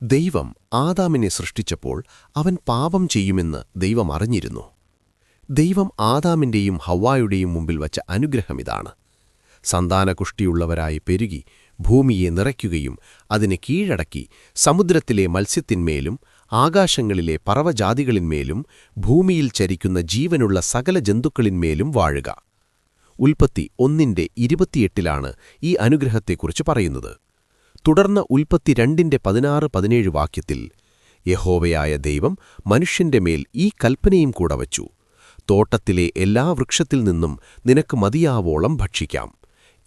ദൈവം ആദാമിനെ സൃഷ്ടിച്ചപ്പോൾ അവൻ പാപം ചെയ്യുമെന്ന് ദൈവം അറിഞ്ഞിരുന്നു. ദൈവം ആദാമിന്റെയും ഹവ്വായുടെയും മുമ്പിൽ വച്ച അനുഗ്രഹമിതാണ്: സന്താനകുഷ്ടിയുള്ളവരായി പെരുകി ഭൂമിയെ നിറയ്ക്കുകയും അതിനെ കീഴടക്കി സമുദ്രത്തിലെ മത്സ്യത്തിന്മേലും ആകാശങ്ങളിലെ പറവജാതികളിന്മേലും ഭൂമിയിൽ ചരിക്കുന്ന ജീവനുള്ള സകല ജന്തുക്കളിന്മേലും വാഴുക. ഉൽപ്പത്തി 1:28 ഈ അനുഗ്രഹത്തെക്കുറിച്ച് പറയുന്നത്. തുടർന്ന് ഉൽപ്പത്തി 2:16-17 വാക്യത്തിൽ യഹോവയായ ദൈവം മനുഷ്യന്റെ മേൽ ഈ കൽപ്പനയും കൂടെ വച്ചു: തോട്ടത്തിലെ എല്ലാ വൃക്ഷത്തിൽ നിന്നും നിനക്ക് മതിയാവോളം ഭക്ഷിക്കാം,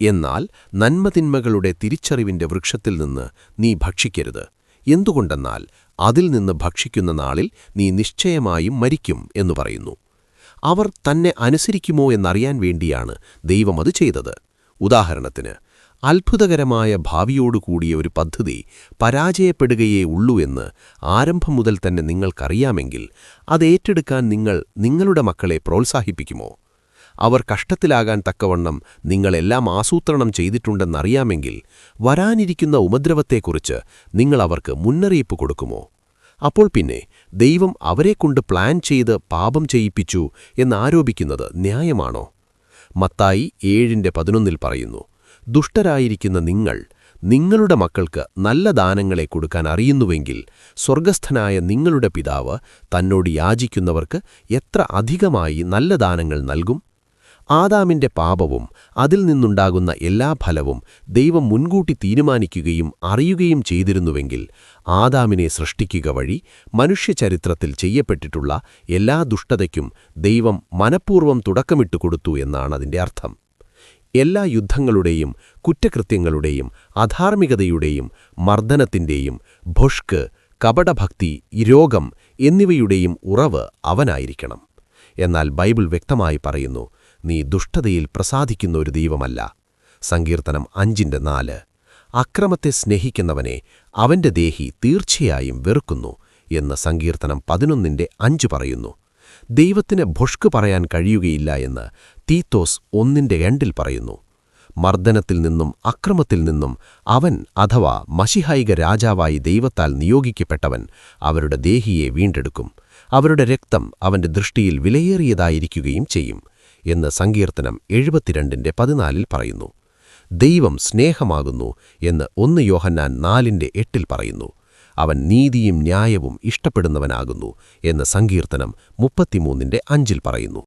എന്നാൽ നന്മതിന്മകളുടെ തിരിച്ചറിവിന്റെ വൃക്ഷത്തിൽ നിന്ന് നീ ഭക്ഷിക്കരുത്. എന്തുകൊണ്ടെന്നാൽ അതിൽ നിന്ന് ഭക്ഷിക്കുന്ന നാളിൽ നീ നിശ്ചയമായും മരിക്കും എന്നു പറയുന്നു. അവർ തന്നെ അനുസരിക്കുമോ എന്നറിയാൻ വേണ്ടിയാണ് ദൈവം അത് ചെയ്തത്. ഉദാഹരണത്തിന്, അത്ഭുതകരമായ ഭാവിയോടുകൂടിയ ഒരു പദ്ധതി പരാജയപ്പെടുകയേ ഉള്ളൂ എന്ന് ആരംഭം മുതൽ തന്നെ നിങ്ങൾക്കറിയാമെങ്കിൽ അത് ഏറ്റെടുക്കാൻ നിങ്ങൾ നിങ്ങളുടെ മക്കളെ പ്രോത്സാഹിപ്പിക്കുമോ? അവർ കഷ്ടത്തിലാകാൻ തക്കവണ്ണം നിങ്ങളെല്ലാം ആസൂത്രണം ചെയ്തിട്ടുണ്ടെന്നറിയാമെങ്കിൽ വരാനിരിക്കുന്ന ഉപദ്രവത്തെക്കുറിച്ച് നിങ്ങൾ അവർക്ക് മുന്നറിയിപ്പ് കൊടുക്കുമോ? അപ്പോൾ പിന്നെ ദൈവം അവരെക്കൊണ്ട് പ്ലാൻ ചെയ്ത് പാപം ചെയ്യിപ്പിച്ചു എന്നാരോപിക്കുന്നത് ന്യായമാണോ? മത്തായി 7:11 പറയുന്നു: ദുഷ്ടരായിരിക്കുന്ന നിങ്ങൾ നിങ്ങളുടെ മക്കൾക്ക് നല്ല ദാനങ്ങളെ കൊടുക്കാൻ അറിയുന്നുവെങ്കിൽ സ്വർഗസ്ഥനായ നിങ്ങളുടെ പിതാവ് തന്നോട് യാചിക്കുന്നവർക്ക് എത്ര അധികമായി നല്ല ദാനങ്ങൾ നൽകും. ആദാമിന്റെ പാപവും അതിൽ നിന്നുണ്ടാകുന്ന എല്ലാ ഫലവും ദൈവം മുൻകൂട്ടി തീരുമാനിക്കുകയും അറിയുകയും ചെയ്തിരുന്നുവെങ്കിൽ ആദാമിനെ സൃഷ്ടിക്കുക വഴി മനുഷ്യചരിത്രത്തിൽ ചെയ്യപ്പെട്ടിട്ടുള്ള എല്ലാ ദുഷ്ടതയ്ക്കും ദൈവം മനഃപൂർവ്വം തുടക്കമിട്ടുകൊടുത്തു എന്നാണ് അതിന്റെ അർത്ഥം. എല്ലാ യുദ്ധങ്ങളുടെയും കുറ്റകൃത്യങ്ങളുടെയും അധാർമികതയുടെയും മർദ്ദനത്തിന്റെയും ഭുഷ്ക്, കപടഭക്തി, രോഗം എന്നിവയുടെയും ഉറവ് അവനായിരിക്കണം. എന്നാൽ ബൈബിൾ വ്യക്തമായി പറയുന്നു: നീ ദുഷ്ടതയിൽ പ്രസാദിക്കുന്ന ഒരു ദൈവമല്ല. സങ്കീർത്തനം 5:4. അക്രമത്തെ സ്നേഹിക്കുന്നവനെ അവന്റെ ദേഹി തീർച്ചയായും വെറുക്കുന്നു എന്ന് സങ്കീർത്തനം 11:5 പറയുന്നു. ദൈവത്തിന് ഭുഷ്ക് പറയാൻ കഴിയുകയില്ല എന്ന് തീത്തോസ് 1:2 പറയുന്നു. മർദ്ദനത്തിൽ നിന്നും അക്രമത്തിൽ നിന്നും അവൻ അഥവാ മശിഹായിക രാജാവായി ദൈവത്താൽ നിയോഗിക്കപ്പെട്ടവൻ അവരുടെ ദേഹിയെ വീണ്ടെടുക്കും. അവരുടെ രക്തം അവന്റെ ദൃഷ്ടിയിൽ വിലയേറിയതായിരിക്കുകയും ചെയ്യും എന്ന് സങ്കീർത്തനം 72:14 പറയുന്നു. ദൈവം സ്നേഹമാകുന്നു എന്ന് 1 യോഹന്നാൻ 4:8 പറയുന്നു. അവൻ നീതിയും ന്യായവും ഇഷ്ടപ്പെടുന്നവനാകുന്നു എന്ന് സങ്കീർത്തനം 33:5 പറയുന്നു.